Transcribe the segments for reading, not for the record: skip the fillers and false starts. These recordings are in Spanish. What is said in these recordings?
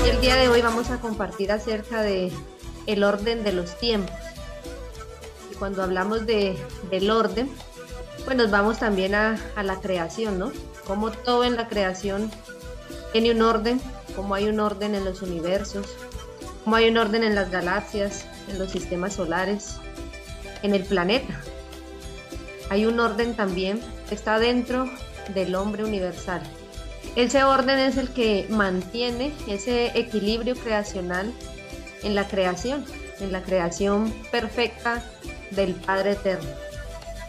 El día de hoy vamos a compartir acerca de el orden de los tiempos. Y cuando hablamos del orden, pues nos vamos también a la creación, ¿no? Como todo en la creación tiene un orden, como hay un orden en los universos, como hay un orden en las galaxias, en los sistemas solares, en el planeta. Hay un orden también que está dentro del hombre universal. Ese orden es el que mantiene ese equilibrio creacional en la creación perfecta del Padre Eterno.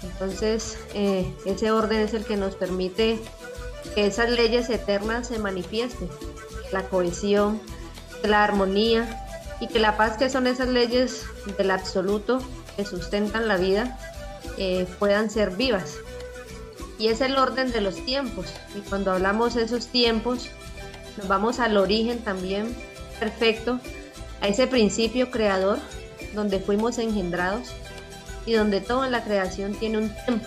Entonces, ese orden es el que nos permite que esas leyes eternas se manifiesten, la cohesión, la armonía y que la paz, que son esas leyes del absoluto que sustentan la vida, puedan ser vivas. Y es el orden de los tiempos. Y cuando hablamos de esos tiempos, nos vamos al origen también perfecto, a ese principio creador donde fuimos engendrados y donde todo en la creación tiene un tiempo.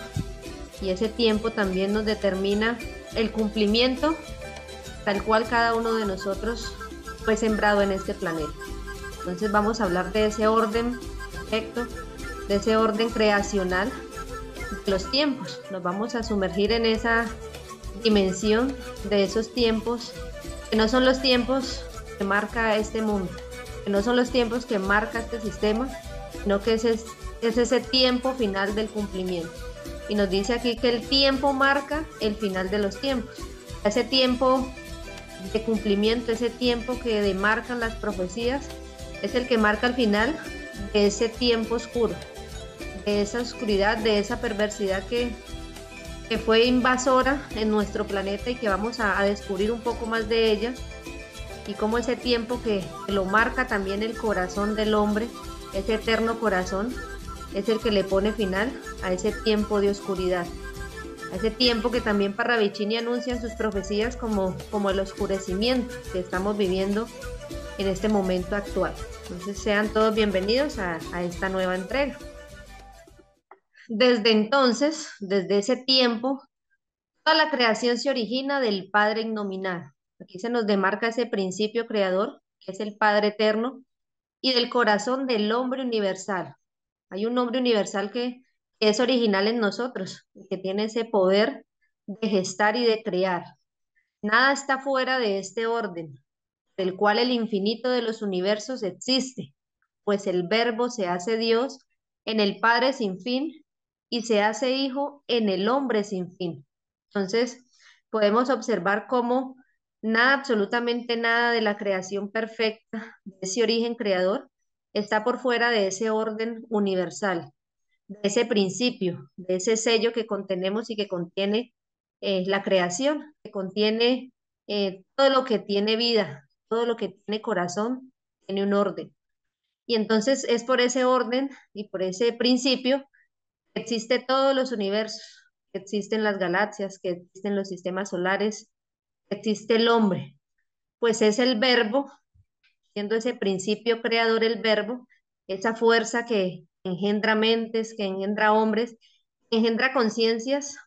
Y ese tiempo también nos determina el cumplimiento tal cual cada uno de nosotros fue sembrado en este planeta. Entonces vamos a hablar de ese orden perfecto, de ese orden creacional, los tiempos. Nos vamos a sumergir en esa dimensión de esos tiempos, que no son los tiempos que marca este mundo, que no son los tiempos que marca este sistema, sino que es ese tiempo final del cumplimiento. Y nos dice aquí que el tiempo marca el final de los tiempos. Ese tiempo de cumplimiento, ese tiempo que demarcan las profecías, es el que marca el final de ese tiempo oscuro, de esa oscuridad, de esa perversidad que fue invasora en nuestro planeta y que vamos a descubrir un poco más de ella, y cómo ese tiempo que lo marca también el corazón del hombre, ese eterno corazón, es el que le pone final a ese tiempo de oscuridad, a ese tiempo que también Parravicini anuncia en sus profecías como el oscurecimiento que estamos viviendo en este momento actual. Entonces sean todos bienvenidos a esta nueva entrega. Desde entonces, desde ese tiempo, toda la creación se origina del Padre innominado. Aquí se nos demarca ese principio creador, que es el Padre eterno, y del corazón del hombre universal. Hay un hombre universal que es original en nosotros, que tiene ese poder de gestar y de crear. Nada está fuera de este orden, del cual el infinito de los universos existe, pues el Verbo se hace Dios en el Padre sin fin y se hace Hijo en el hombre sin fin. Entonces, podemos observar cómo nada, absolutamente nada de la creación perfecta, de ese origen creador, está por fuera de ese orden universal, de ese principio, de ese sello que contenemos y que contiene la creación, que contiene todo lo que tiene vida, todo lo que tiene corazón, tiene un orden. Y entonces es por ese orden y por ese principio que existe todos los universos, que existen las galaxias, que existen los sistemas solares, que existe el hombre. Pues es el verbo, siendo ese principio creador el verbo, esa fuerza que engendra mentes, que engendra hombres, que engendra conciencias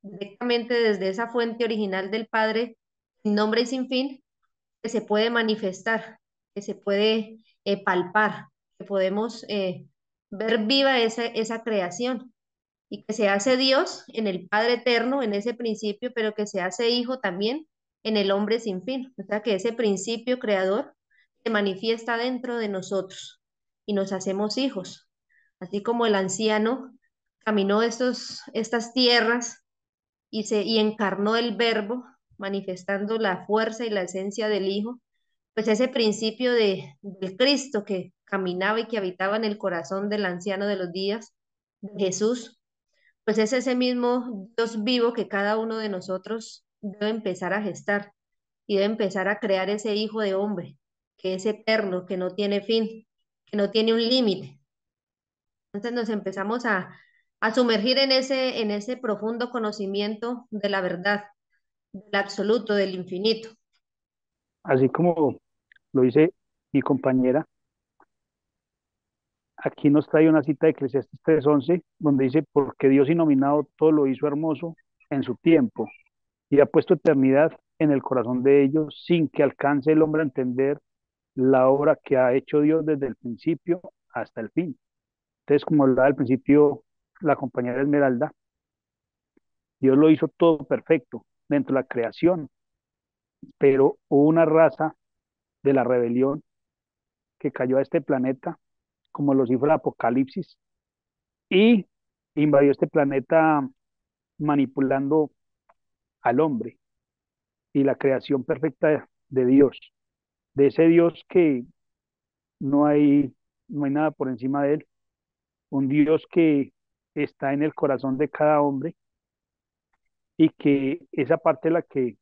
directamente desde esa fuente original del Padre, sin nombre y sin fin, que se puede manifestar, que se puede palpar, que podemos ver viva esa creación. y que se hace Dios en el Padre eterno, en ese principio, pero que se hace hijo también en el hombre sin fin. O sea, que ese principio creador se manifiesta dentro de nosotros y nos hacemos hijos. Así como el anciano caminó estas tierras y encarnó el verbo, manifestando la fuerza y la esencia del Hijo, pues ese principio del Cristo que caminaba y que habitaba en el corazón del anciano de los días, de Jesús, pues es ese mismo Dios vivo que cada uno de nosotros debe empezar a gestar y debe empezar a crear ese hijo de hombre, que es eterno, que no tiene fin, que no tiene un límite. Entonces nos empezamos a sumergir en ese profundo conocimiento de la verdad, del absoluto, del infinito. Así como lo dice mi compañera, aquí nos trae una cita de Eclesiastes 3:11, donde dice, porque Dios inominado todo lo hizo hermoso en su tiempo, y ha puesto eternidad en el corazón de ellos, sin que alcance el hombre a entender la obra que ha hecho Dios desde el principio hasta el fin. Entonces, como hablaba al principio la compañera Esmeralda, Dios lo hizo todo perfecto dentro de la creación, pero hubo una raza de la rebelión que cayó a este planeta, como lo cifra el Apocalipsis, y invadió este planeta manipulando al hombre y la creación perfecta de Dios, de ese Dios que no hay, no hay nada por encima de él, un Dios que está en el corazón de cada hombre y que esa parte es la que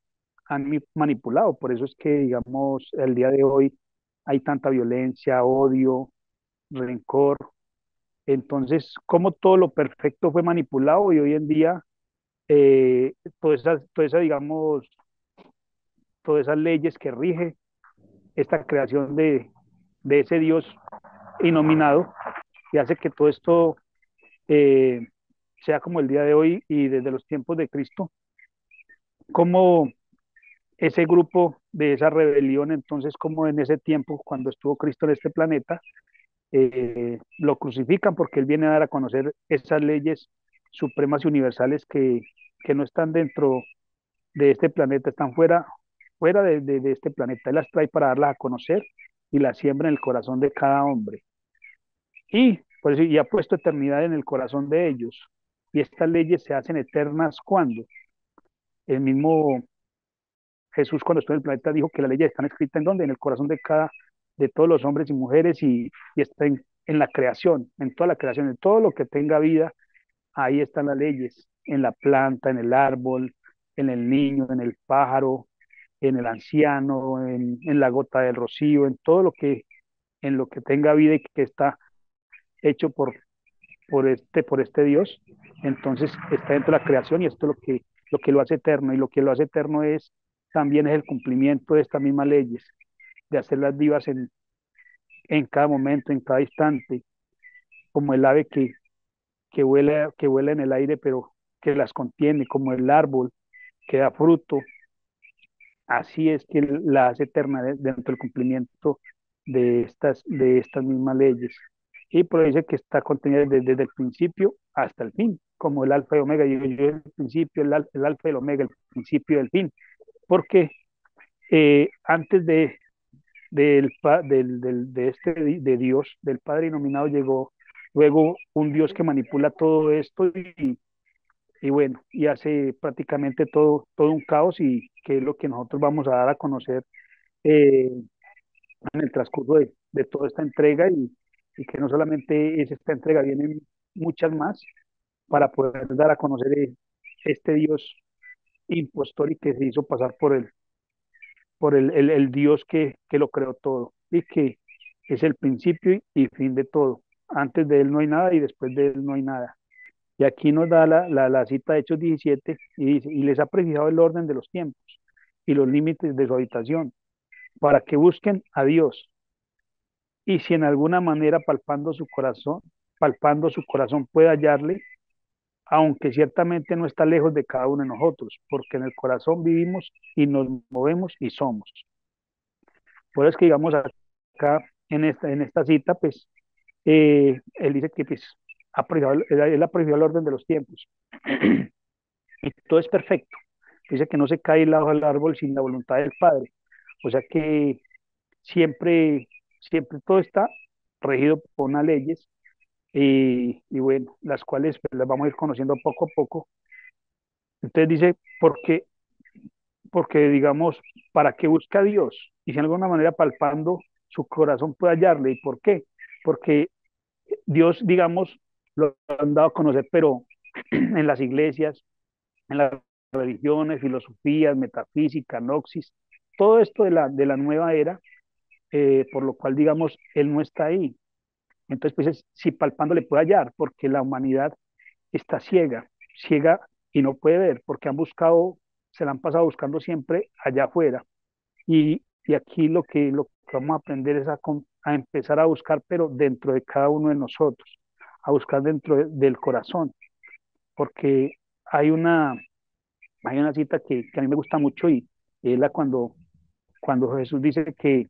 han manipulado. Por eso es que, digamos, el día de hoy hay tanta violencia, odio, rencor. Entonces, como todo lo perfecto fue manipulado y hoy en día, digamos, todas esas leyes que rige esta creación de ese Dios inominado y hace que todo esto eh, sea como el día de hoy y desde los tiempos de Cristo, como ese grupo de esa rebelión, entonces como en ese tiempo, cuando estuvo Cristo en este planeta, lo crucifican porque él viene a dar a conocer esas leyes supremas y universales que no están dentro de este planeta, están fuera de este planeta. Él las trae para darlas a conocer y las siembra en el corazón de cada hombre. Y, por eso, y ha puesto eternidad en el corazón de ellos. Y estas leyes se hacen eternas cuando el mismo Jesús, cuando estuvo en el planeta, dijo que las leyes están escritas en donde, en el corazón de todos los hombres y mujeres, y está en la creación, en toda la creación, en todo lo que tenga vida, ahí están las leyes, en la planta, en el árbol, en el niño, en el pájaro, en el anciano, en la gota del rocío, en lo que tenga vida y que está hecho por este Dios, entonces está dentro de la creación y esto es lo que lo hace eterno, y lo que lo hace eterno es también es el cumplimiento de estas mismas leyes, de hacerlas vivas en cada momento, en cada instante, como el ave que vuela en el aire, pero que las contiene, como el árbol que da fruto, así es que la hace eterna dentro del cumplimiento de estas mismas leyes. Y por eso dice que está contenida desde el principio hasta el fin, como el alfa y omega. Yo el principio, el alfa y el omega, el principio y el fin. Porque antes de Dios, del Padre Inominado, llegó luego un Dios que manipula todo esto y bueno, y hace prácticamente todo un caos y que es lo que nosotros vamos a dar a conocer en el transcurso de toda esta entrega y que no solamente es esta entrega, vienen muchas más para poder dar a conocer este Dios impostor y que se hizo pasar por el Dios que lo creó todo y que es el principio y fin de todo. Antes de él no hay nada y después de él no hay nada. Y aquí nos da la cita de Hechos 17 y dice, y les ha precisado el orden de los tiempos y los límites de su habitación, para que busquen a Dios. Y si en alguna manera palpando su corazón puede hallarle, aunque ciertamente no está lejos de cada uno de nosotros, porque en el corazón vivimos y nos movemos y somos. Por eso es que digamos acá en esta cita, pues él dice que pues, él ha prohibido el orden de los tiempos. Y todo es perfecto. Dice que no se cae la hoja del árbol sin la voluntad del Padre. O sea que siempre, siempre todo está regido por unas leyes y bueno, las cuales pues, las vamos a ir conociendo poco a poco. Entonces dice, porque digamos, ¿para qué busca a Dios? Y si de alguna manera palpando su corazón puede hallarle. ¿Y por qué? Porque Dios, digamos, lo han dado a conocer, pero en las iglesias, en las religiones, filosofías, metafísica, noxis, todo esto de la nueva era, por lo cual, digamos, Él no está ahí. Entonces, pues, si palpando le puede hallar, porque la humanidad está ciega, ciega y no puede ver, porque han buscado, se la han pasado buscando siempre allá afuera. Y aquí lo que vamos a aprender es a empezar a buscar, pero dentro de cada uno de nosotros, a buscar dentro del corazón, porque hay una, hay una cita que a mí me gusta mucho y es la cuando Jesús dice que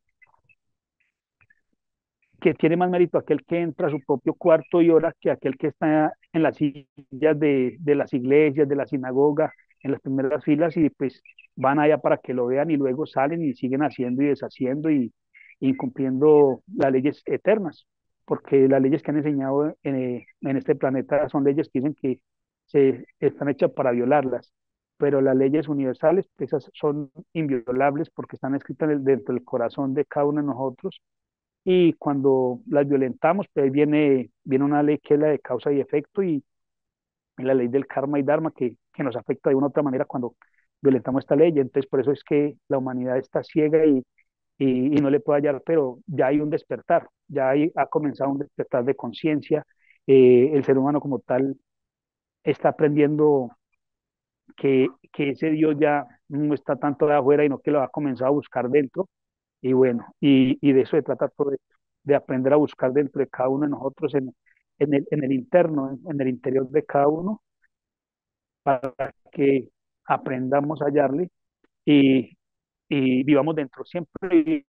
tiene más mérito aquel que entra a su propio cuarto y ora que aquel que está en las sillas de las iglesias, de la sinagoga, en las primeras filas y pues van allá para que lo vean y luego salen y siguen haciendo y deshaciendo y incumpliendo las leyes eternas, porque las leyes que han enseñado en este planeta son leyes que dicen que se están hechas para violarlas, pero las leyes universales, esas son inviolables porque están escritas dentro del corazón de cada uno de nosotros y cuando las violentamos, pues viene una ley que es la de causa y efecto y la ley del karma y dharma que nos afecta de una u otra manera cuando violentamos esta ley. Entonces, por eso es que la humanidad está ciega y no le puede hallar, pero ya hay un despertar, ha comenzado un despertar de conciencia. El ser humano como tal está aprendiendo que ese Dios ya no está tanto de afuera, y no que lo ha comenzado a buscar dentro y bueno, y de eso se trata todo esto, de aprender a buscar dentro de cada uno de nosotros, en el interno, en el interior de cada uno, para que aprendamos a hallarle y, y vivamos dentro, siempre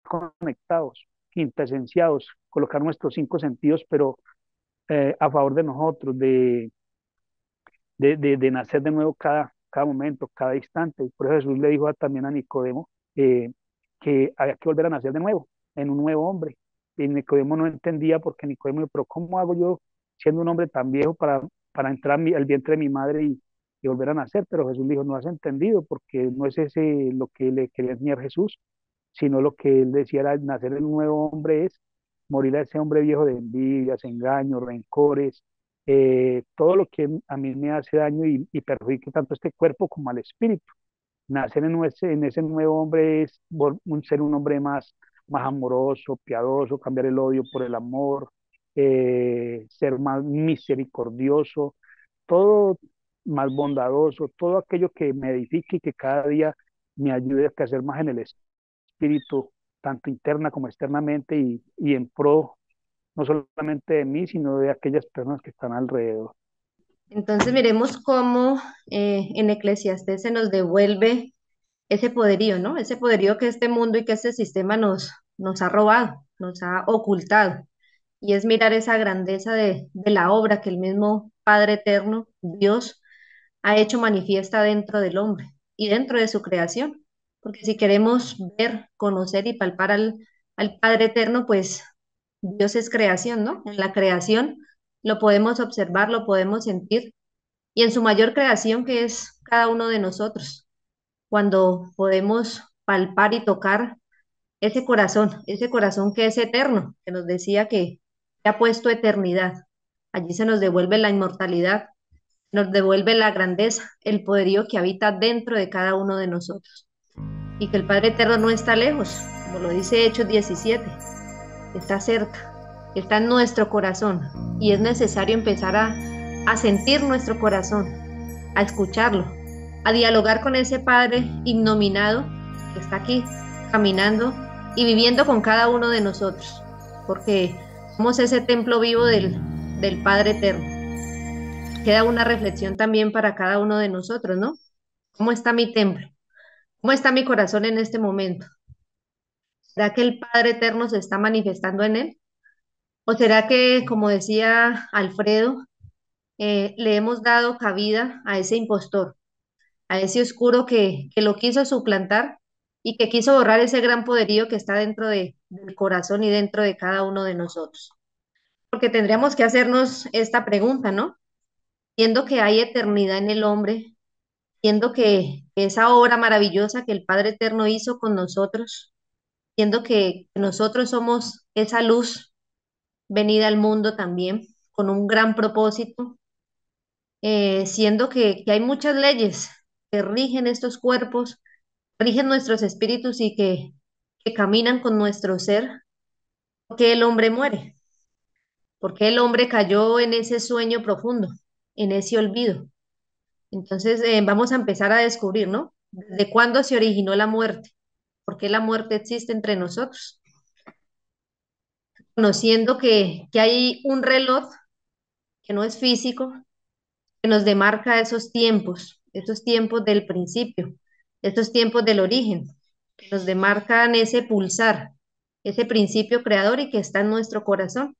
conectados, quintesenciados, colocar nuestros cinco sentidos, pero a favor de nosotros, de nacer de nuevo cada momento, cada instante. Y por eso Jesús le dijo también a Nicodemo que había que volver a nacer de nuevo, en un nuevo hombre. Y Nicodemo no entendía porque Nicodemo dijo, pero ¿cómo hago yo siendo un hombre tan viejo para entrar al vientre de mi madre y volver a nacer? Pero Jesús le dijo, no has entendido porque no es ese lo que le quería enseñar Jesús, sino lo que él decía era nacer en un nuevo hombre es morir a ese hombre viejo de envidias, engaños, rencores, todo lo que a mí me hace daño y perjudica tanto este cuerpo como al espíritu. Nacer en ese nuevo hombre es ser un hombre más amoroso, piadoso, cambiar el odio por el amor, ser más misericordioso, todo más bondadoso, todo aquello que me edifique y que cada día me ayude a crecer más en el espíritu, tanto interna como externamente y en pro no solamente de mí, sino de aquellas personas que están alrededor. Entonces miremos cómo en Eclesiastés se nos devuelve ese poderío, ¿no? Ese poderío que este mundo y que este sistema nos ha robado, nos ha ocultado. Y es mirar esa grandeza de la obra que el mismo Padre Eterno, Dios, ha hecho manifiesta dentro del hombre y dentro de su creación. Porque si queremos ver, conocer y palpar al Padre Eterno, pues Dios es creación, ¿no? En la creación lo podemos observar, lo podemos sentir y en su mayor creación que es cada uno de nosotros, cuando podemos palpar y tocar ese corazón que es eterno, que nos decía que ha puesto eternidad. Allí se nos devuelve la inmortalidad, nos devuelve la grandeza, el poderío que habita dentro de cada uno de nosotros. Y que el Padre Eterno no está lejos, como lo dice Hechos 17, está cerca, está en nuestro corazón. Y es necesario empezar a sentir nuestro corazón, a escucharlo, a dialogar con ese Padre innominado que está aquí caminando y viviendo con cada uno de nosotros, porque somos ese templo vivo del Padre Eterno. Queda una reflexión también para cada uno de nosotros, ¿no? ¿Cómo está mi templo? ¿Cómo está mi corazón en este momento? ¿Será que el Padre Eterno se está manifestando en él? ¿O será que, como decía Alfredo, le hemos dado cabida a ese impostor, a ese oscuro que lo quiso suplantar y que quiso borrar ese gran poderío que está dentro del corazón y dentro de cada uno de nosotros? Porque tendríamos que hacernos esta pregunta, ¿no? Viendo que hay eternidad en el hombre, viendo que esa obra maravillosa que el Padre Eterno hizo con nosotros, viendo que nosotros somos esa luz venida al mundo también con un gran propósito, siendo que hay muchas leyes que rigen estos cuerpos, rigen nuestros espíritus y que caminan con nuestro ser, porque el hombre muere, porque el hombre cayó en ese sueño profundo, en ese olvido. Entonces, vamos a empezar a descubrir, ¿no? ¿De cuándo se originó la muerte? ¿Por qué la muerte existe entre nosotros? Conociendo que hay un reloj que no es físico, que nos demarca esos tiempos del principio, esos tiempos del origen, que nos demarcan ese pulsar, ese principio creador y que está en nuestro corazón.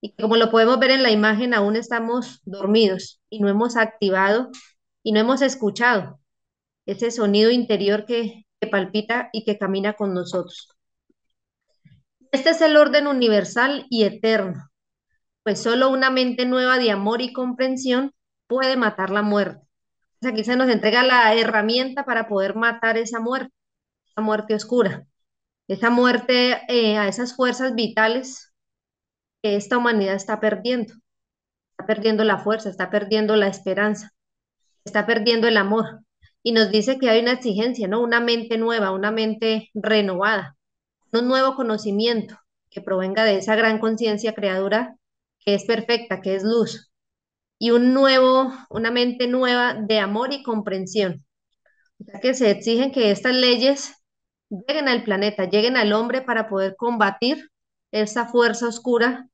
Y que como lo podemos ver en la imagen, aún estamos dormidos y no hemos activado y no hemos escuchado ese sonido interior que palpita y que camina con nosotros. Este es el orden universal y eterno, pues solo una mente nueva de amor y comprensión puede matar la muerte. Aquí se nos entrega la herramienta para poder matar esa muerte oscura, esa muerte a esas fuerzas vitales que esta humanidad está perdiendo la fuerza, está perdiendo la esperanza, está perdiendo el amor. Y nos dice que hay una exigencia, ¿no? Una mente nueva, una mente renovada, un nuevo conocimiento que provenga de esa gran conciencia creadora que es perfecta, que es luz, y una mente nueva de amor y comprensión. O sea que se exigen que estas leyes lleguen al planeta, lleguen al hombre para poder combatir esa fuerza oscura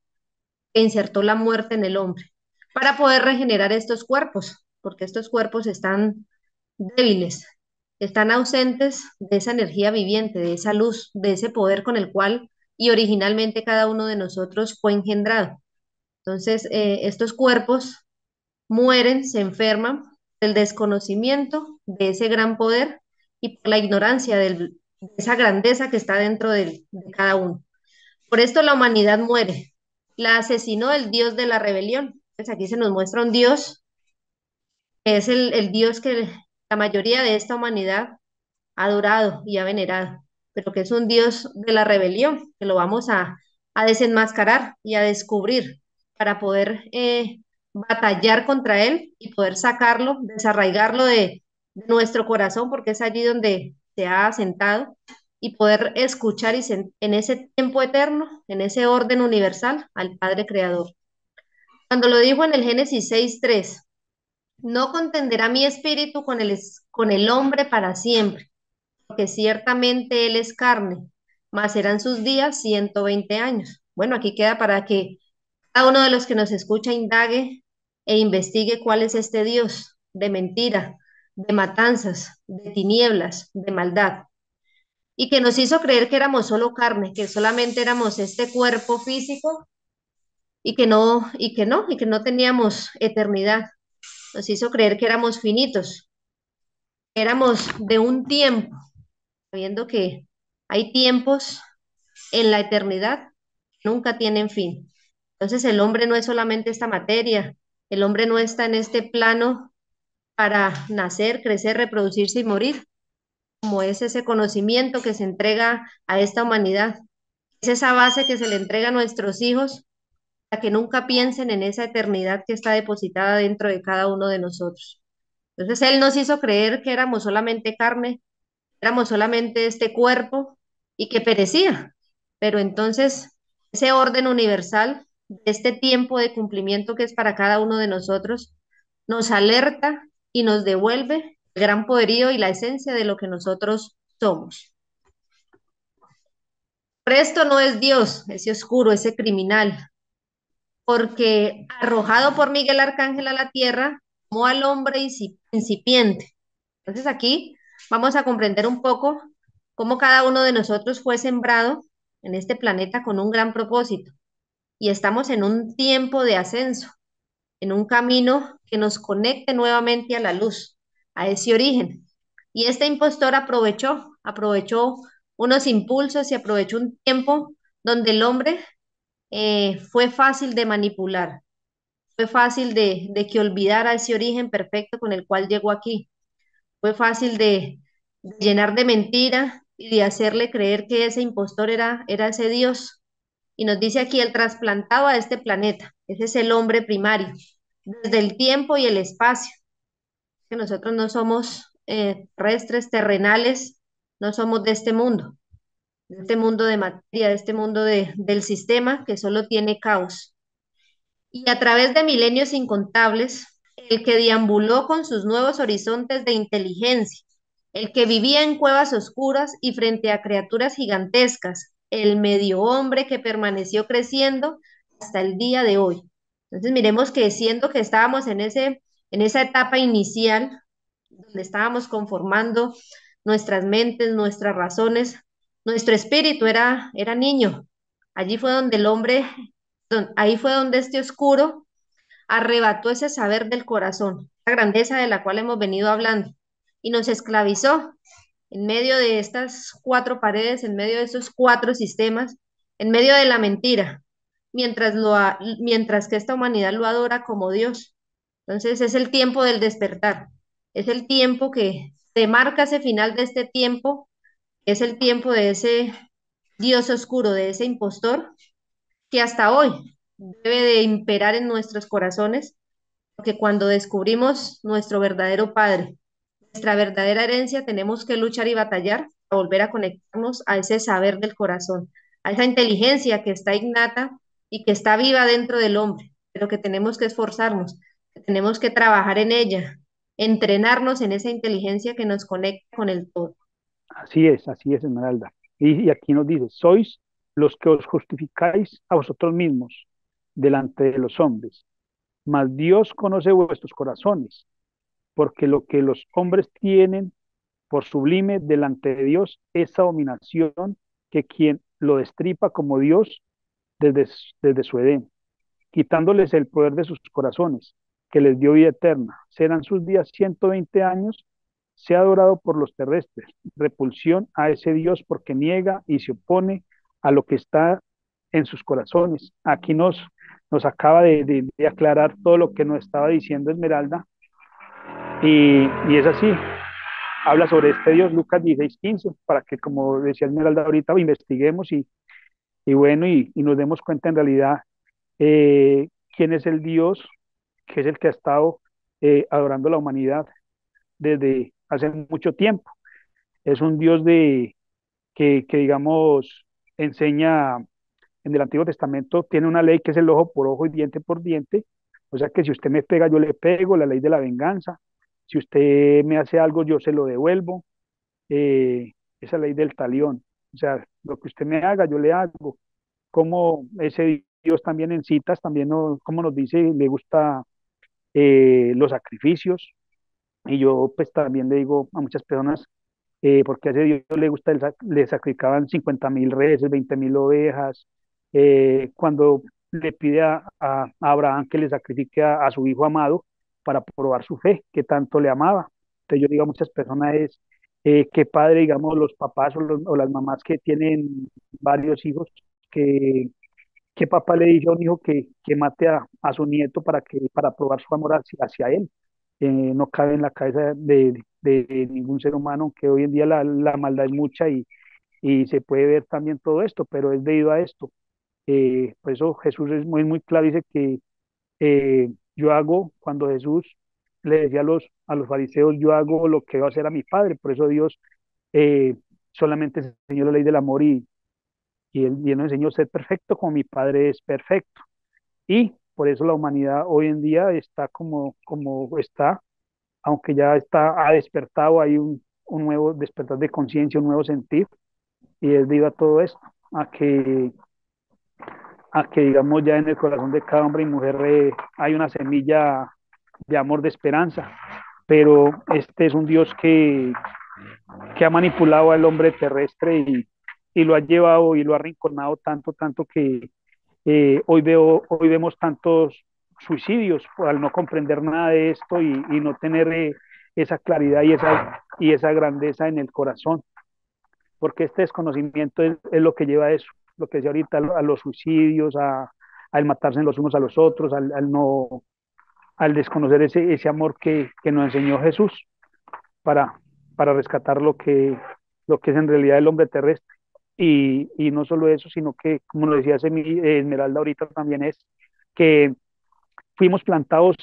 que insertó la muerte en el hombre, para poder regenerar estos cuerpos, porque estos cuerpos están débiles, están ausentes de esa energía viviente, de esa luz, de ese poder con el cual y originalmente cada uno de nosotros fue engendrado. Entonces, estos cuerpos mueren, se enferman del desconocimiento de ese gran poder y por la ignorancia de esa grandeza que está dentro de cada uno. Por esto la humanidad muere. La asesinó el Dios de la rebelión. Pues aquí se nos muestra un Dios que es el Dios que la mayoría de esta humanidad ha adorado y ha venerado, pero que es un Dios de la rebelión, que lo vamos a desenmascarar y a descubrir para poder batallar contra él y poder sacarlo, desarraigarlo de nuestro corazón, porque es allí donde se ha asentado, y poder escuchar en ese tiempo eterno, en ese orden universal, al Padre Creador. Cuando lo dijo en el Génesis 6:3, no contenderá mi espíritu con el hombre para siempre, porque ciertamente él es carne, mas serán sus días 120 años. Bueno, aquí queda para que cada uno de los que nos escucha indague e investigue cuál es este Dios de mentira, de matanzas, de tinieblas, de maldad, y que nos hizo creer que éramos solo carne, que solamente éramos este cuerpo físico y que no teníamos eternidad. Nos hizo creer que éramos finitos, que éramos de un tiempo, sabiendo que hay tiempos en la eternidad que nunca tienen fin. Entonces el hombre no es solamente esta materia, el hombre no está en este plano para nacer, crecer, reproducirse y morir, como es ese conocimiento que se entrega a esta humanidad. Es esa base que se le entrega a nuestros hijos para que nunca piensen en esa eternidad que está depositada dentro de cada uno de nosotros. Entonces Él nos hizo creer que éramos solamente carne, éramos solamente este cuerpo y que perecía. Pero entonces ese orden universal, este tiempo de cumplimiento que es para cada uno de nosotros, nos alerta y nos devuelve el gran poderío y la esencia de lo que nosotros somos. Pero esto no es Dios, ese oscuro, ese criminal, porque arrojado por Miguel Arcángel a la tierra, tomó al hombre incipiente. Entonces aquí vamos a comprender un poco cómo cada uno de nosotros fue sembrado en este planeta con un gran propósito. y estamos en un tiempo de ascenso, en un camino que nos conecte nuevamente a la luz, a ese origen. Y este impostor aprovechó unos impulsos y aprovechó un tiempo donde el hombre fue fácil de manipular, fue fácil de que olvidara ese origen perfecto con el cual llegó aquí, fue fácil de llenar de mentira y de hacerle creer que ese impostor era ese Dios. Y nos dice aquí el trasplantado a este planeta, ese es el hombre primario, desde el tiempo y el espacio, que nosotros no somos terrestres, terrenales, no somos de este mundo de materia, de este mundo del sistema que solo tiene caos. Y a través de milenios incontables, el que deambuló con sus nuevos horizontes de inteligencia, el que vivía en cuevas oscuras y frente a criaturas gigantescas, el medio hombre que permaneció creciendo hasta el día de hoy. Entonces miremos que siendo que estábamos en esa etapa inicial, donde estábamos conformando nuestras mentes, nuestras razones, nuestro espíritu era niño. Allí fue donde el hombre, ahí fue donde este oscuro arrebató ese saber del corazón, la grandeza de la cual hemos venido hablando, y nos esclavizó en medio de estas cuatro paredes, en medio de esos cuatro sistemas, en medio de la mentira, mientras que esta humanidad lo adora como Dios. Entonces es el tiempo del despertar, es el tiempo que te marca ese final de este tiempo, es el tiempo de ese Dios oscuro, de ese impostor que hasta hoy debe de imperar en nuestros corazones, porque cuando descubrimos nuestro verdadero Padre, nuestra verdadera herencia, tenemos que luchar y batallar para volver a conectarnos a ese saber del corazón, a esa inteligencia que está innata y que está viva dentro del hombre, pero que tenemos que esforzarnos, que tenemos que trabajar en ella, entrenarnos en esa inteligencia que nos conecta con el todo. Así es, Esmeralda. Y aquí nos dice, sois los que os justificáis a vosotros mismos delante de los hombres, mas Dios conoce vuestros corazones, porque lo que los hombres tienen por sublime delante de Dios es abominación que quien lo destripa como Dios desde, desde su Edén, quitándoles el poder de sus corazones, que les dio vida eterna. Serán sus días 120 años, sea adorado por los terrestres. Repulsión a ese Dios porque niega y se opone a lo que está en sus corazones. Aquí nos acaba de aclarar todo lo que nos estaba diciendo Esmeralda, y es así. Habla sobre este Dios, Lucas 16:15, para que, como decía Esmeralda ahorita, investiguemos y bueno, y nos demos cuenta en realidad quién es el Dios, que es el que ha estado adorando la humanidad desde hace mucho tiempo. Es un Dios que, digamos, enseña en el Antiguo Testamento, tiene una ley que es el ojo por ojo y diente por diente. O sea que si usted me pega, yo le pego, la ley de la venganza. Si usted me hace algo, yo se lo devuelvo. Esa ley del talión. O sea, lo que usted me haga, yo le hago. Como ese Dios también en citas, también como nos dice, le gusta los sacrificios. Y yo pues también le digo a muchas personas, porque a ese Dios le gusta, le sacrificaban 50.000 reses, 20.000 ovejas, cuando le pide a Abraham que le sacrifique a su hijo amado para probar su fe, que tanto le amaba. Entonces yo digo a muchas personas es, qué padre, digamos, los papás o las mamás que tienen varios hijos, que, que papá le dice a un hijo que mate a su nieto para probar su amor hacia él. No cabe en la cabeza de ningún ser humano, que hoy en día la maldad es mucha y se puede ver también todo esto, pero es debido a esto. Por eso Jesús es muy claro, dice que yo hago, cuando Jesús le decía a los fariseos, yo hago lo que va a hacer a mi Padre, por eso Dios eh, solamente enseñó la ley del amor y él nos enseñó a ser perfecto como mi Padre es perfecto. Y por eso la humanidad hoy en día está como está, aunque ya ha despertado, hay un nuevo despertar de conciencia, un nuevo sentir, y es debido a todo esto, a que digamos ya en el corazón de cada hombre y mujer hay una semilla de amor, de esperanza, pero este es un Dios que ha manipulado al hombre terrestre y lo ha llevado y lo ha arrinconado tanto, tanto que hoy vemos tantos suicidios al no comprender nada de esto y no tener esa claridad y esa grandeza en el corazón, porque este desconocimiento es lo que lleva a eso, lo que decía ahorita, a los suicidios, al matarse los unos a los otros, no, al desconocer ese amor que nos enseñó Jesús para, para rescatar lo que es en realidad el hombre terrestre. Y no solo eso, sino que, como lo decía Esmeralda ahorita también, es que fuimos plantados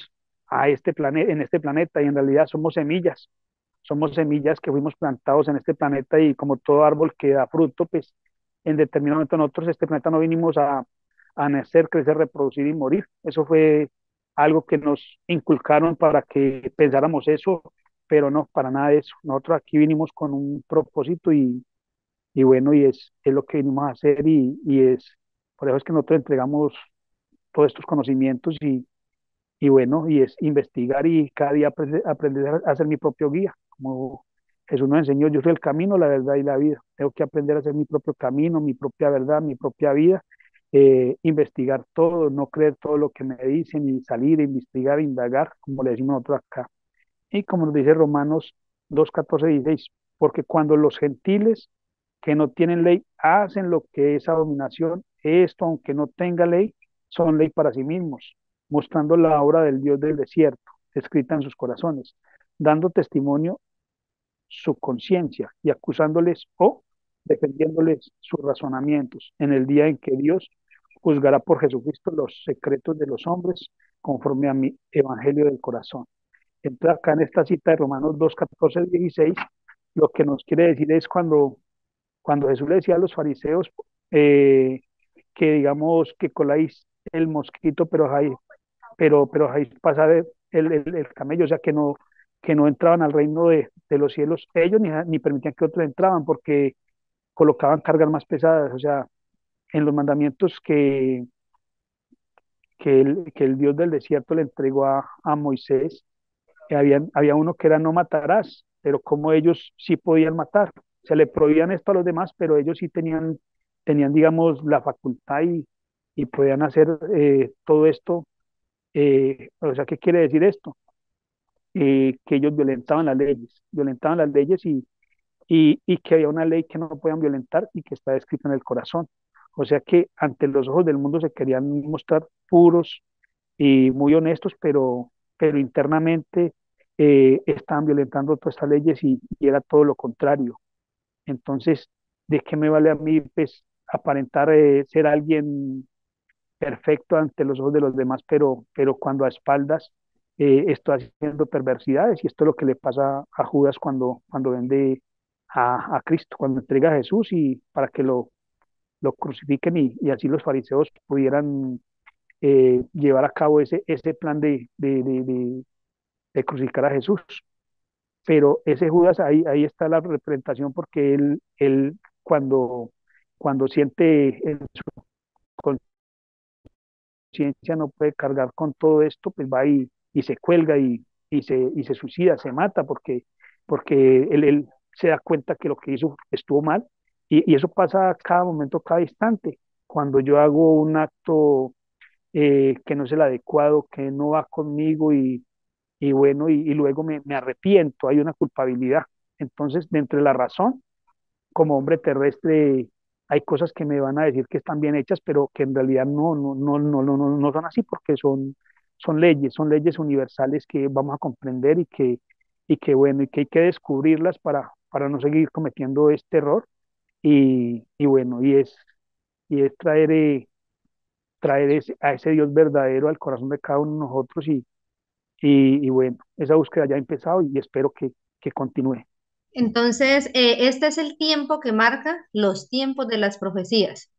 en este planeta y en realidad somos semillas que fuimos plantados en este planeta y como todo árbol que da fruto, pues en determinado momento nosotros este planeta no vinimos a nacer, crecer, reproducir y morir. Eso fue algo que nos inculcaron para que pensáramos eso, pero no, para nada de eso. Nosotros aquí vinimos con un propósito y bueno, es lo que venimos a hacer por eso es que nosotros entregamos todos estos conocimientos y bueno, y es investigar y cada día aprender a ser mi propio guía. Como Jesús nos enseñó, yo soy el camino, la verdad y la vida. Tengo que aprender a ser mi propio camino, mi propia verdad, mi propia vida, investigar todo, no creer todo lo que me dicen y salir, investigar, indagar, como le decimos nosotros acá. Y como nos dice Romanos 2:14-16, porque cuando los gentiles que no tienen ley hacen lo que es abominación, esto, aunque no tenga ley, son ley para sí mismos, mostrando la obra del Dios del desierto, escrita en sus corazones, dando testimonio su conciencia y acusándoles o defendiéndoles sus razonamientos en el día en que Dios juzgará por Jesucristo los secretos de los hombres conforme a mi evangelio del corazón. Entonces, acá en esta cita de Romanos 2:14-16, lo que nos quiere decir es cuando Jesús le decía a los fariseos eh, que digamos que coláis el mosquito, pero ahí pasa el camello, o sea que no entraban al reino de los cielos ellos ni permitían que otros entraban porque colocaban cargas más pesadas, o sea, en los mandamientos que el Dios del desierto le entregó a Moisés, había uno que era no matarás, pero como ellos sí podían matar, se le prohibían esto a los demás, pero ellos sí tenían digamos, la facultad y podían hacer todo esto. O sea, ¿qué quiere decir esto? Que ellos violentaban las leyes y que había una ley que no podían violentar y que está escrita en el corazón. O sea que ante los ojos del mundo se querían mostrar puros y muy honestos, pero internamente estaban violentando todas estas leyes y era todo lo contrario. Entonces, ¿de qué me vale a mí pues, aparentar ser alguien perfecto ante los ojos de los demás, pero cuando a espaldas estoy haciendo perversidades? Y esto es lo que le pasa a Judas cuando vende a Cristo, cuando entrega a Jesús y para que lo crucifiquen y así los fariseos pudieran llevar a cabo ese plan de crucificar a Jesús. Pero ese Judas, ahí está la representación porque él cuando siente en su conciencia no puede cargar con todo esto, pues va y se cuelga y se suicida, se mata porque él se da cuenta que lo que hizo estuvo mal y eso pasa a cada momento, cada instante. Cuando yo hago un acto que no es el adecuado, que no va conmigo y bueno, y luego me arrepiento, hay una culpabilidad. Entonces, dentro de la razón, como hombre terrestre, hay cosas que me van a decir que están bien hechas, pero que en realidad no son así porque son leyes universales que vamos a comprender y que bueno, y que hay que descubrirlas para no seguir cometiendo este error. Y bueno, y es traer a ese Dios verdadero al corazón de cada uno de nosotros y bueno, esa búsqueda ya ha empezado y espero que continúe. Entonces, este es el tiempo que marca los tiempos de las profecías.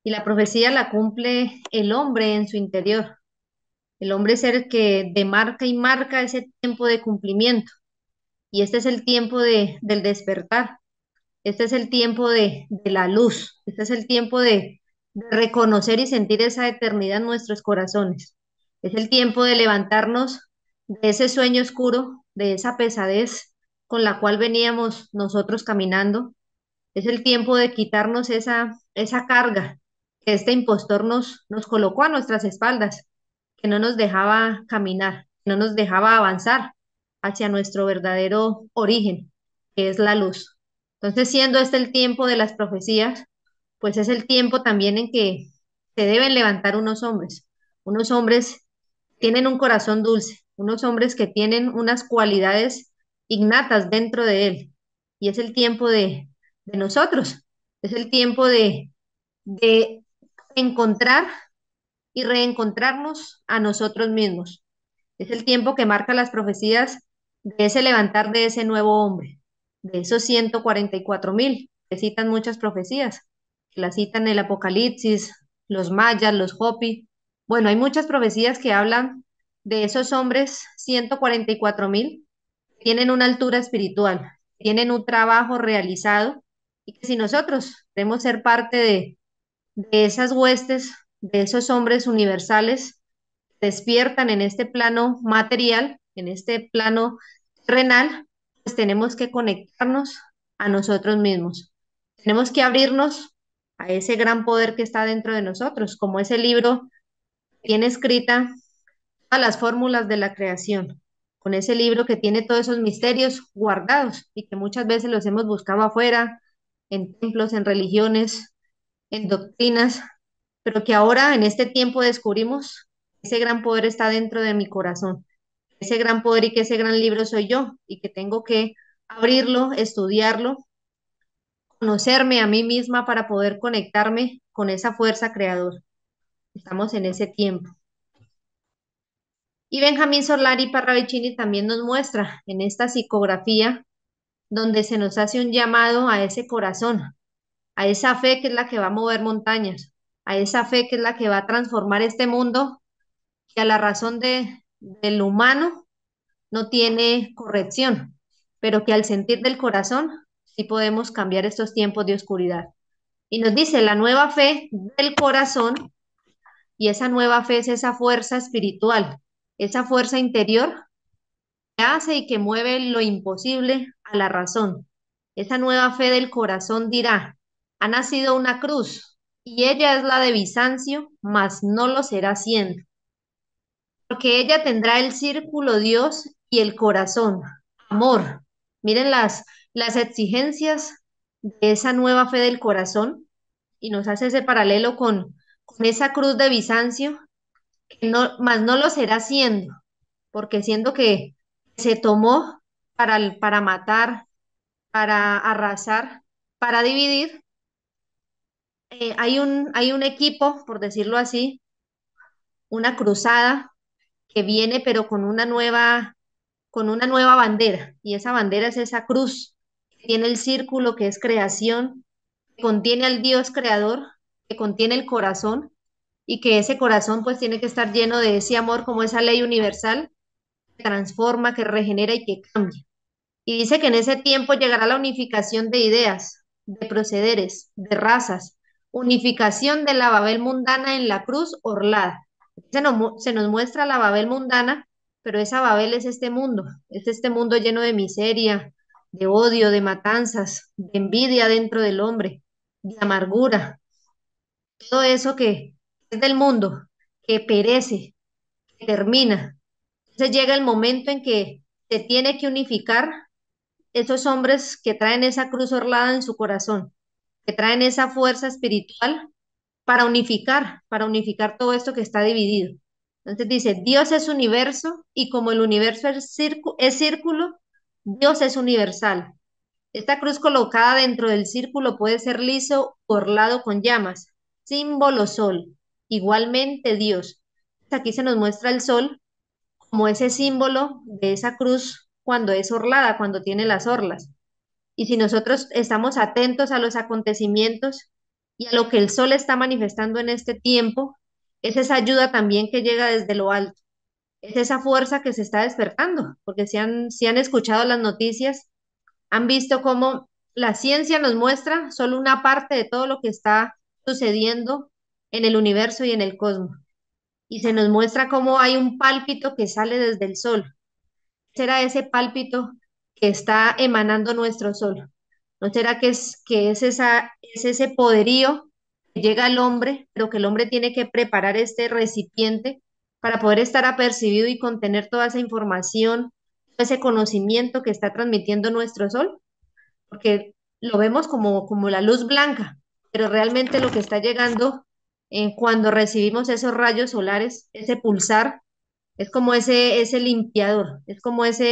Y la profecía la cumple el hombre en su interior. El hombre es el que demarca y marca ese tiempo de cumplimiento. Y este es el tiempo del despertar. Este es el tiempo de la luz. Este es el tiempo de reconocer y sentir esa eternidad en nuestros corazones. Es el tiempo de levantarnos de ese sueño oscuro, de esa pesadez con la cual veníamos nosotros caminando. Es el tiempo de quitarnos esa carga que este impostor nos colocó a nuestras espaldas, que no nos dejaba caminar, no nos dejaba avanzar hacia nuestro verdadero origen, que es la luz. Entonces, siendo este el tiempo de las profecías, pues es el tiempo también en que se deben levantar unos hombres que tienen un corazón dulce, unos hombres que tienen unas cualidades innatas dentro de él. Y es el tiempo de nosotros, es el tiempo de encontrar y reencontrarnos a nosotros mismos. Es el tiempo que marca las profecías de ese levantar de ese nuevo hombre, de esos 144.000, que citan muchas profecías, que las citan el Apocalipsis, los mayas, los Hopi. Bueno, hay muchas profecías que hablan de esos hombres 144.000, que tienen una altura espiritual, tienen un trabajo realizado y que si nosotros queremos ser parte de esas huestes, de esos hombres universales, despiertan en este plano material, en este plano terrenal, pues tenemos que conectarnos a nosotros mismos. Tenemos que abrirnos a ese gran poder que está dentro de nosotros, como ese libro que tiene escrita todas las fórmulas de la creación, con ese libro que tiene todos esos misterios guardados y que muchas veces los hemos buscado afuera, en templos, en religiones, en doctrinas, pero que ahora en este tiempo descubrimos que ese gran poder está dentro de mi corazón, ese gran poder y que ese gran libro soy yo y que tengo que abrirlo, estudiarlo, conocerme a mí misma para poder conectarme con esa fuerza creadora. Estamos en ese tiempo. Y Benjamín Solari Parravicini también nos muestra en esta psicografía donde se nos hace un llamado a ese corazón, a esa fe que es la que va a mover montañas, a esa fe que es la que va a transformar este mundo que a la razón del humano no tiene corrección, pero que al sentir del corazón sí podemos cambiar estos tiempos de oscuridad. Y nos dice la nueva fe del corazón, y esa nueva fe es esa fuerza espiritual, esa fuerza interior que hace y que mueve lo imposible a la razón. Esa nueva fe del corazón dirá, ha nacido una cruz, y ella es la de Bizancio, mas no lo será siendo, porque ella tendrá el círculo Dios y el corazón, amor. Miren las exigencias de esa nueva fe del corazón y nos hace ese paralelo con esa cruz de Bizancio, que no, más no lo será siendo, porque siendo que se tomó para matar, para arrasar, para dividir, hay un equipo, por decirlo así, una cruzada que viene pero con una nueva bandera, y esa bandera es esa cruz, que tiene el círculo que es creación, que contiene al Dios creador, que contiene el corazón, y que ese corazón pues tiene que estar lleno de ese amor como esa ley universal que transforma, que regenera y que cambia. Y dice que en ese tiempo llegará la unificación de ideas, de procederes, de razas, unificación de la Babel mundana en la cruz orlada. Se nos muestra la Babel mundana, pero esa Babel es este mundo lleno de miseria, de odio, de matanzas, de envidia dentro del hombre, de amargura, todo eso que es del mundo, que perece, que termina. Entonces llega el momento en que se tiene que unificar esos hombres que traen esa cruz orlada en su corazón, que traen esa fuerza espiritual para unificar todo esto que está dividido. Entonces dice, Dios es universo y como el universo es círculo, Dios es universal. Esta cruz colocada dentro del círculo puede ser liso o orlado con llamas, símbolo sol, igualmente Dios. Aquí se nos muestra el sol como ese símbolo de esa cruz cuando es orlada, cuando tiene las orlas. Y si nosotros estamos atentos a los acontecimientos y a lo que el sol está manifestando en este tiempo, es esa ayuda también que llega desde lo alto, es esa fuerza que se está despertando, porque si han escuchado las noticias, han visto cómo la ciencia nos muestra solo una parte de todo lo que está sucediendo en el universo y en el cosmos. Y se nos muestra cómo hay un pálpito que sale desde el sol. ¿Será ese pálpito que está emanando nuestro sol? ¿No será que es ese poderío llega al hombre, pero que el hombre tiene que preparar este recipiente para poder estar apercibido y contener toda esa información, ese conocimiento que está transmitiendo nuestro sol, porque lo vemos como la luz blanca, pero realmente lo que está llegando cuando recibimos esos rayos solares, ese pulsar, es como ese limpiador, es como esa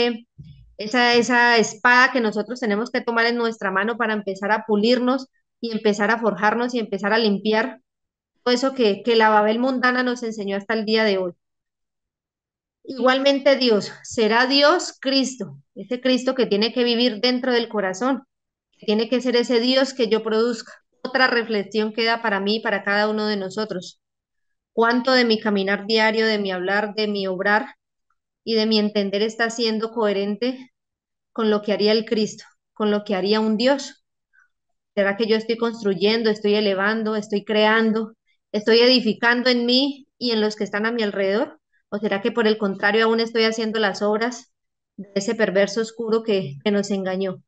espada que nosotros tenemos que tomar en nuestra mano para empezar a pulirnos y empezar a forjarnos y empezar a limpiar todo eso que la Babel mundana nos enseñó hasta el día de hoy. Igualmente Dios, será Dios Cristo, ese Cristo que tiene que vivir dentro del corazón, que tiene que ser ese Dios que yo produzca. Otra reflexión queda para mí y para cada uno de nosotros. ¿Cuánto de mi caminar diario, de mi hablar, de mi obrar y de mi entender está siendo coherente con lo que haría el Cristo, con lo que haría un Dios? ¿Será que yo estoy construyendo, estoy elevando, estoy creando, estoy edificando en mí y en los que están a mi alrededor? ¿O será que por el contrario aún estoy haciendo las obras de ese perverso oscuro que nos engañó?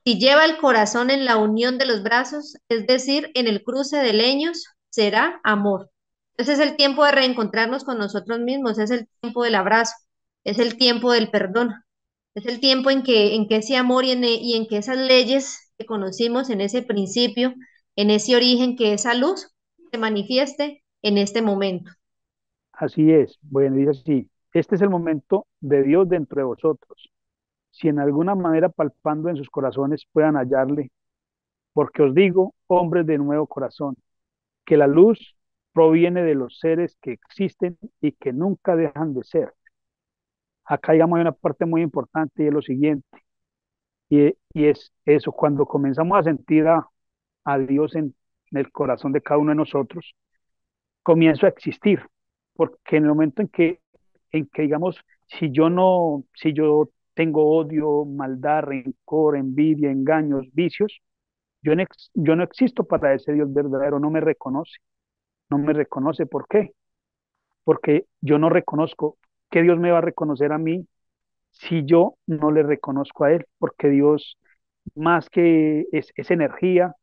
Si lleva el corazón en la unión de los brazos, es decir, en el cruce de leños, será amor. Entonces es el tiempo de reencontrarnos con nosotros mismos, es el tiempo del abrazo, es el tiempo del perdón, es el tiempo en que ese amor y en que esas leyes que conocimos en ese principio, en ese origen, que esa luz se manifieste en este momento. Así es. Bueno, dice así, este es el momento de Dios dentro de vosotros. Si en alguna manera palpando en sus corazones puedan hallarle, porque os digo, hombres de nuevo corazón, que la luz proviene de los seres que existen y que nunca dejan de ser. Acá, digamos, hay una parte muy importante y es lo siguiente, y es eso, cuando comenzamos a sentir a Dios en el corazón de cada uno de nosotros, comienzo a existir, porque en el momento en que digamos, si yo tengo odio, maldad, rencor, envidia, engaños, vicios, yo no existo para ese Dios verdadero, no me reconoce, ¿por qué? Porque yo no reconozco que Dios me va a reconocer a mí si yo no le reconozco a Él, porque Dios, más que es energía,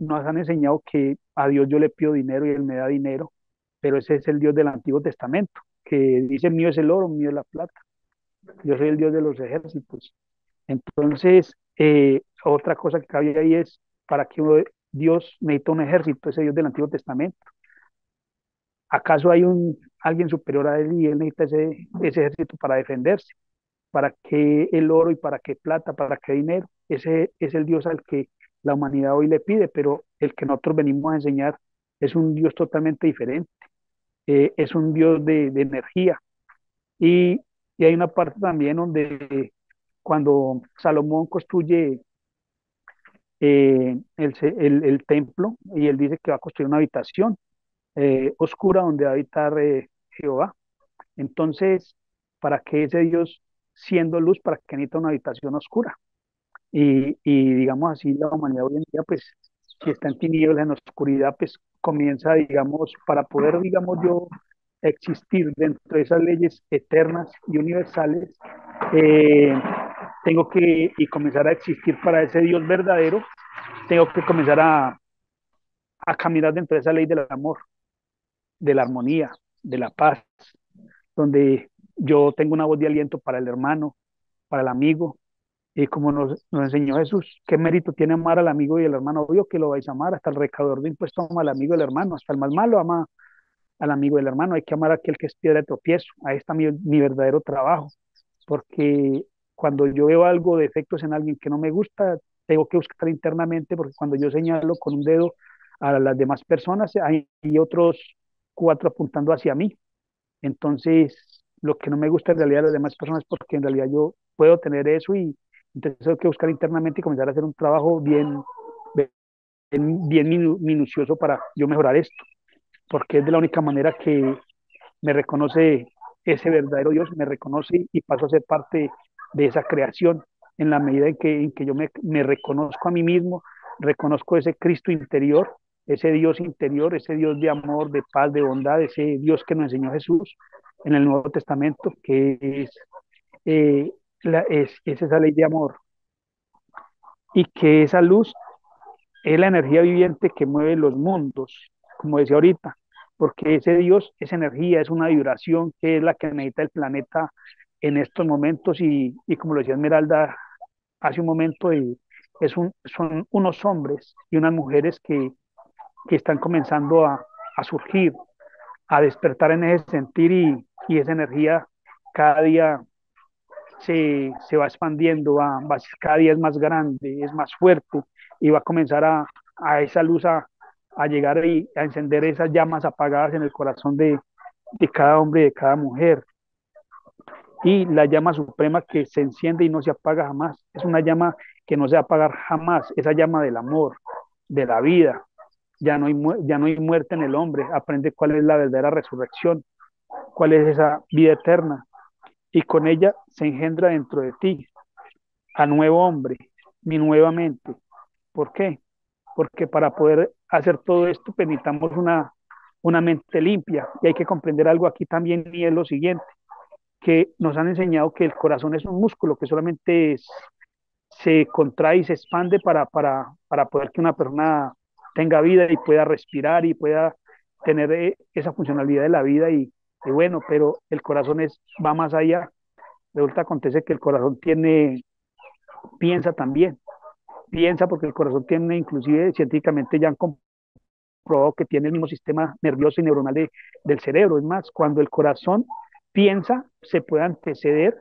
nos han enseñado que a Dios yo le pido dinero y Él me da dinero, pero ese es el Dios del Antiguo Testamento, que dice mío es el oro, mío es la plata, yo soy el Dios de los ejércitos. Entonces, otra cosa que cabe ahí es, para que Dios necesita un ejército, ese Dios del Antiguo Testamento. ¿Acaso hay alguien superior a Él y Él necesita ese ejército para defenderse? ¿Para qué el oro y para qué plata, para qué dinero? Ese es el Dios al que la humanidad hoy le pide, pero el que nosotros venimos a enseñar es un Dios totalmente diferente, es un Dios de energía. Y, y hay una parte también donde cuando Salomón construye el templo y él dice que va a construir una habitación oscura donde va a habitar Jehová. Entonces, ¿para qué ese Dios siendo luz, para qué necesita una habitación oscura? Y digamos así, la humanidad hoy en día, pues, si está en tinieblas, en oscuridad, pues comienza, digamos, para poder, digamos, yo existir dentro de esas leyes eternas y universales, eh, tengo que, y comenzar a existir para ese Dios verdadero, tengo que comenzar a caminar dentro de esa ley del amor, de la armonía, de la paz, donde yo tengo una voz de aliento para el hermano, para el amigo, y como nos enseñó Jesús, ¿qué mérito tiene amar al amigo y al hermano? Obvio que lo vais a amar, hasta el recaudador de impuestos ama al amigo y al hermano, hasta el más malo ama al amigo y al hermano, hay que amar a aquel que es piedra de tropiezo, ahí está mi verdadero trabajo, porque cuando yo veo algo, defectos en alguien que no me gusta, tengo que buscar internamente, porque cuando yo señalo con un dedo a las demás personas, hay otros cuatro apuntando hacia mí, entonces lo que no me gusta en realidad de las demás personas es porque en realidad yo puedo tener eso y entonces tengo que buscar internamente y comenzar a hacer un trabajo bien minucioso para yo mejorar esto, porque es de la única manera que me reconoce ese verdadero Dios, me reconoce y paso a ser parte de esa creación en la medida en que yo me reconozco a mí mismo, reconozco ese Cristo interior, ese Dios interior, ese Dios de amor, de paz, de bondad, ese Dios que nos enseñó Jesús en el Nuevo Testamento, que eh, es esa ley de amor y que esa luz es la energía viviente que mueve los mundos, como decía ahorita, porque ese Dios es energía, es una vibración que es la que necesita el planeta en estos momentos y como lo decía Esmeralda hace un momento, son unos hombres y unas mujeres que están comenzando a surgir, a despertar en ese sentir y esa energía cada día se va expandiendo, cada día es más grande, es más fuerte y va a comenzar a esa luz a llegar y a encender esas llamas apagadas en el corazón de cada hombre y de cada mujer. Y la llama suprema que se enciende y no se apaga jamás, es una llama que no se va a apagar jamás, esa llama del amor, de la vida. Ya no hay muerte en el hombre, aprende cuál es la verdadera resurrección, cuál es esa vida eterna, y con ella se engendra dentro de ti a nuevo hombre, mi nueva mente. ¿Por qué? Porque para poder hacer todo esto pues, necesitamos una mente limpia y hay que comprender algo aquí también y es lo siguiente, que nos han enseñado que el corazón es un músculo que solamente se contrae y se expande para poder que una persona tenga vida y pueda respirar y pueda tener esa funcionalidad de la vida y bueno, pero el corazón va más allá. Resulta acontece que el corazón piensa también, piensa porque el corazón tiene, inclusive científicamente ya han comprobado que tiene el mismo sistema nervioso y neuronal del cerebro. Es más, cuando el corazón piensa, se puede anteceder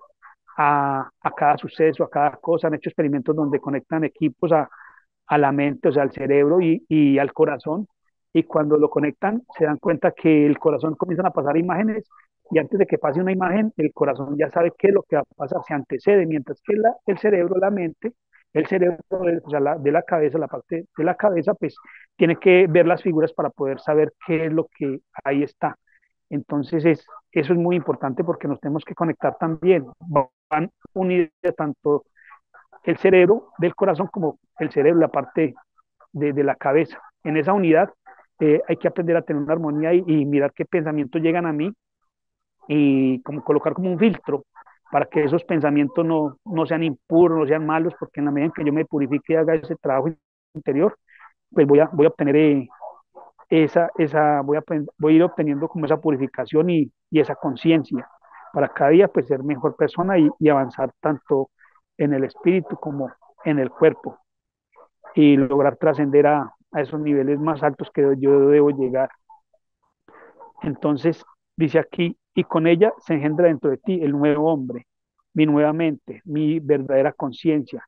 a cada suceso, a cada cosa. Han hecho experimentos donde conectan equipos a la mente, o sea, al cerebro y al corazón, y cuando lo conectan se dan cuenta que el corazón comienzan a pasar imágenes y antes de que pase una imagen, el corazón ya sabe qué es lo que va a pasar, se antecede, mientras que el cerebro, la mente, el cerebro o sea, de la cabeza, la parte de la cabeza, pues tiene que ver las figuras para poder saber qué es lo que ahí está. Entonces eso es muy importante porque nos tenemos que conectar también. Van unidas tanto el cerebro del corazón como el cerebro, la parte de la cabeza. En esa unidad hay que aprender a tener una armonía y mirar qué pensamientos llegan a mí y como colocar como un filtro para que esos pensamientos no sean impuros, no sean malos, porque en la medida en que yo me purifique y haga ese trabajo interior, pues voy a obtener voy a ir obteniendo como esa purificación y esa conciencia para cada día pues ser mejor persona y avanzar tanto en el espíritu como en el cuerpo y lograr trascender a esos niveles más altos que yo debo llegar. Entonces, dice aquí, y con ella se engendra dentro de ti el nuevo hombre, mi nueva mente, mi verdadera conciencia.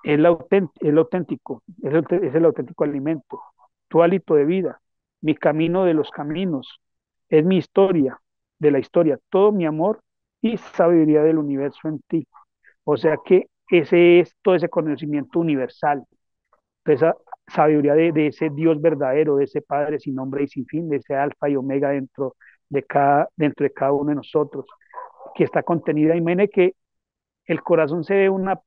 El auténtico, es el auténtico alimento, tu hálito de vida, mi camino de los caminos, es mi historia, de la historia, todo mi amor y sabiduría del universo en ti. O sea que ese es todo ese conocimiento universal, toda esa sabiduría de ese Dios verdadero, de ese Padre sin nombre y sin fin, de ese alfa y omega dentro de cada uno de nosotros, que está contenida. Imagine que el corazón se ve una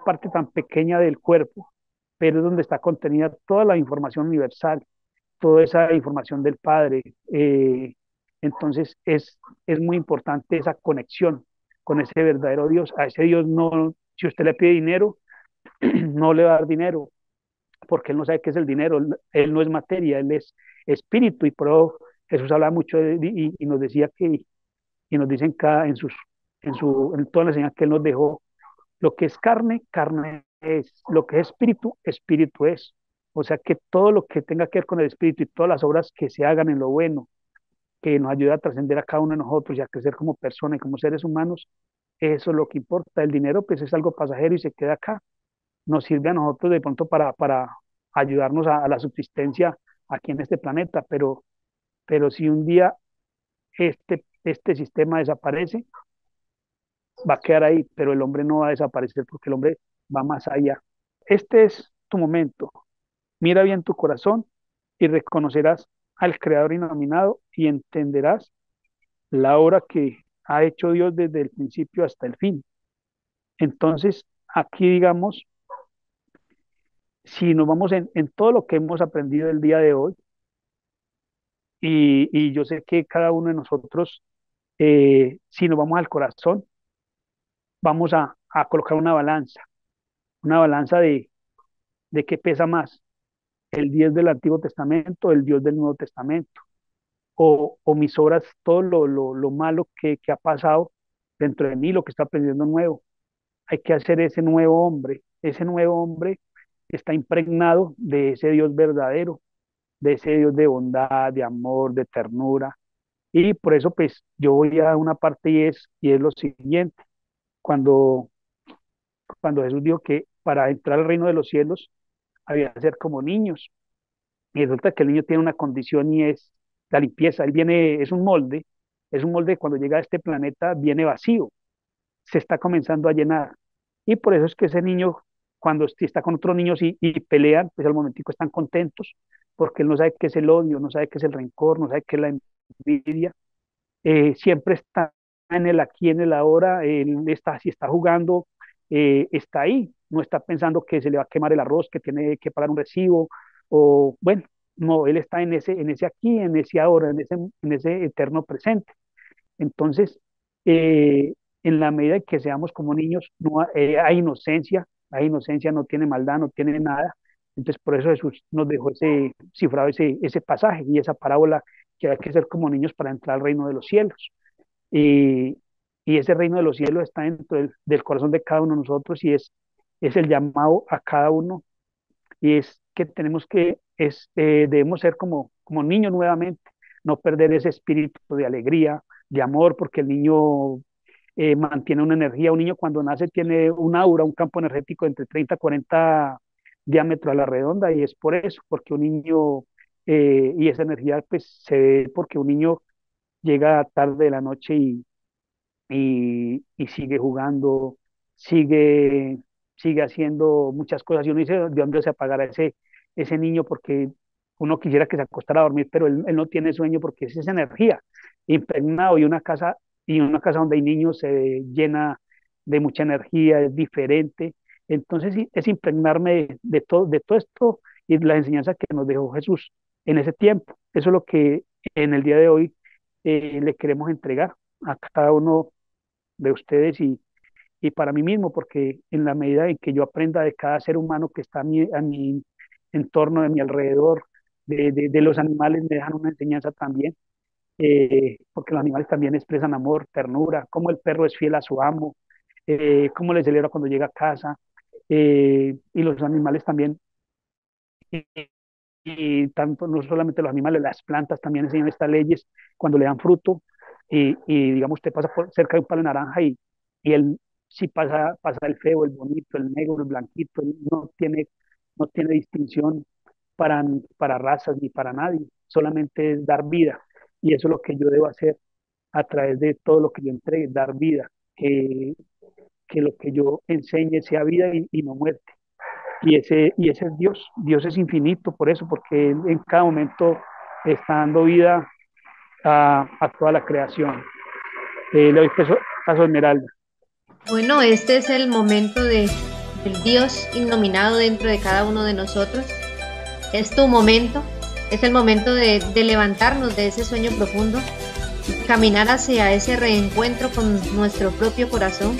parte tan pequeña del cuerpo, pero es donde está contenida toda la información universal, toda esa información del Padre. Entonces es muy importante esa conexión con ese verdadero Dios. A ese Dios no, si usted le pide dinero, no le va a dar dinero, porque él no sabe qué es el dinero, él no es materia, él es espíritu, y por eso Jesús habla mucho y nos decía que, y nos dicen cada, en toda la enseñanza que él nos dejó, lo que es carne, carne es, lo que es espíritu, espíritu es. O sea que todo lo que tenga que ver con el espíritu y todas las obras que se hagan en lo bueno, que nos ayuda a trascender a cada uno de nosotros y a crecer como personas y como seres humanos, eso es lo que importa. El dinero pues es algo pasajero y se queda acá. Nos sirve a nosotros de pronto para ayudarnos a la subsistencia aquí en este planeta, pero si un día este sistema desaparece, va a quedar ahí, pero el hombre no va a desaparecer porque el hombre va más allá. Este es tu momento. Mira bien tu corazón y reconocerás al Creador inominado y entenderás la obra que ha hecho Dios desde el principio hasta el fin. Entonces, aquí digamos, si nos vamos en todo lo que hemos aprendido el día de hoy, y yo sé que cada uno de nosotros, si nos vamos al corazón, vamos a colocar una balanza de qué pesa más, el Dios del Antiguo Testamento, el Dios del Nuevo Testamento, o mis obras, todo lo malo que ha pasado dentro de mí, lo que está aprendiendo nuevo. Hay que hacer ese nuevo hombre está impregnado de ese Dios verdadero, de ese Dios de bondad, de amor, de ternura. Y por eso, pues, yo voy a una parte y es lo siguiente. Cuando, cuando Jesús dijo que para entrar al reino de los cielos había que ser como niños. Y resulta que el niño tiene una condición y es la limpieza. Él viene, es un molde que cuando llega a este planeta viene vacío, se está comenzando a llenar. Y por eso es que ese niño, cuando está con otros niños y pelean, pues al momentico están contentos, porque él no sabe qué es el odio, no sabe qué es el rencor, no sabe qué es la envidia. Siempre está en el aquí, en el ahora, él está, si está jugando, está ahí, no está pensando que se le va a quemar el arroz, que tiene que pagar un recibo, o bueno, no, él está en ese aquí, en ese ahora, en ese eterno presente. Entonces, eh, en la medida que seamos como niños, no hay inocencia, no tiene maldad, no tiene nada. Entonces, por eso Jesús nos dejó ese cifrado, ese pasaje y esa parábola que hay que ser como niños para entrar al reino de los cielos. Y, y ese reino de los cielos está dentro del corazón de cada uno de nosotros y es el llamado a cada uno y es que debemos ser como niños nuevamente, no perder ese espíritu de alegría, de amor, porque el niño mantiene una energía. Un niño cuando nace tiene un aura, un campo energético entre 30 a 40 diámetros a la redonda, y es por eso, porque un niño, y esa energía pues se ve porque un niño llega tarde de la noche y sigue jugando, sigue, sigue haciendo muchas cosas. Y uno dice, ¿de dónde se apagará ese niño? Porque uno quisiera que se acostara a dormir, pero él no tiene sueño porque es esa energía impregnado y una casa donde hay niños se llena de mucha energía, es diferente. Entonces sí, es impregnarme de todo esto y la enseñanza que nos dejó Jesús en ese tiempo. Eso es lo que en el día de hoy le queremos entregar a cada uno de ustedes y para mí mismo, porque en la medida en que yo aprenda de cada ser humano que está a mi entorno, de mi alrededor, de los animales, me dejan una enseñanza también, porque los animales también expresan amor, ternura, cómo el perro es fiel a su amo, cómo le celebra cuando llega a casa, y los animales también, y, y tanto no solamente los animales, las plantas también enseñan estas leyes cuando le dan fruto, y digamos, usted pasa por cerca de un palo de naranja y él sí pasa el feo, el bonito, el negro, el blanquito, él no tiene distinción para razas ni para nadie, solamente es dar vida. Y eso es lo que yo debo hacer a través de todo lo que yo entregue, dar vida, que lo que yo enseñe sea vida y no muerte. Y ese es Dios. Dios es infinito por eso, porque Él en cada momento está dando vida a toda la creación. Le doy paso a Esmeralda. Bueno, este es el momento del Dios innominado dentro de cada uno de nosotros. Es tu momento, es el momento de levantarnos de ese sueño profundo, caminar hacia ese reencuentro con nuestro propio corazón,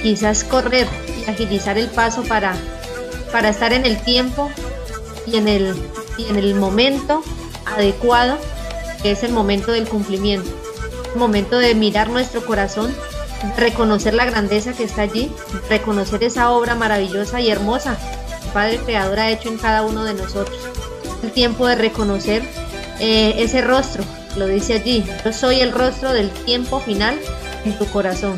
quizás correr y agilizar el paso para estar en el tiempo y en el momento adecuado, que es el momento del cumplimiento, el momento de mirar nuestro corazón, reconocer la grandeza que está allí, reconocer esa obra maravillosa y hermosa que el Padre Creador ha hecho en cada uno de nosotros. Es el tiempo de reconocer ese rostro, lo dice allí, yo soy el rostro del tiempo final en tu corazón.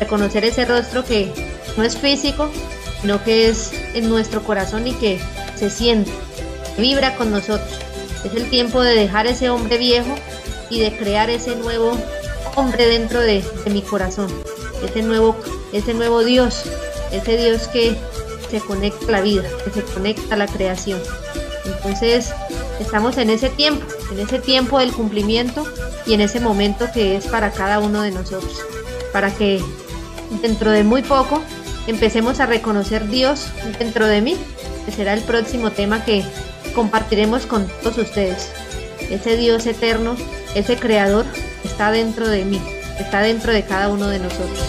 Reconocer ese rostro que no es físico, sino que es en nuestro corazón y que se siente, vibra con nosotros. Es el tiempo de dejar ese hombre viejo y de crear ese nuevo hombre dentro de mi corazón, ese nuevo Dios, ese Dios que se conecta a la vida, que se conecta a la creación. Entonces estamos en ese tiempo del cumplimiento y en ese momento que es para cada uno de nosotros, para que dentro de muy poco empecemos a reconocer Dios dentro de mí, que será el próximo tema que compartiremos con todos ustedes. Ese Dios eterno, ese creador está dentro de mí, está dentro de cada uno de nosotros.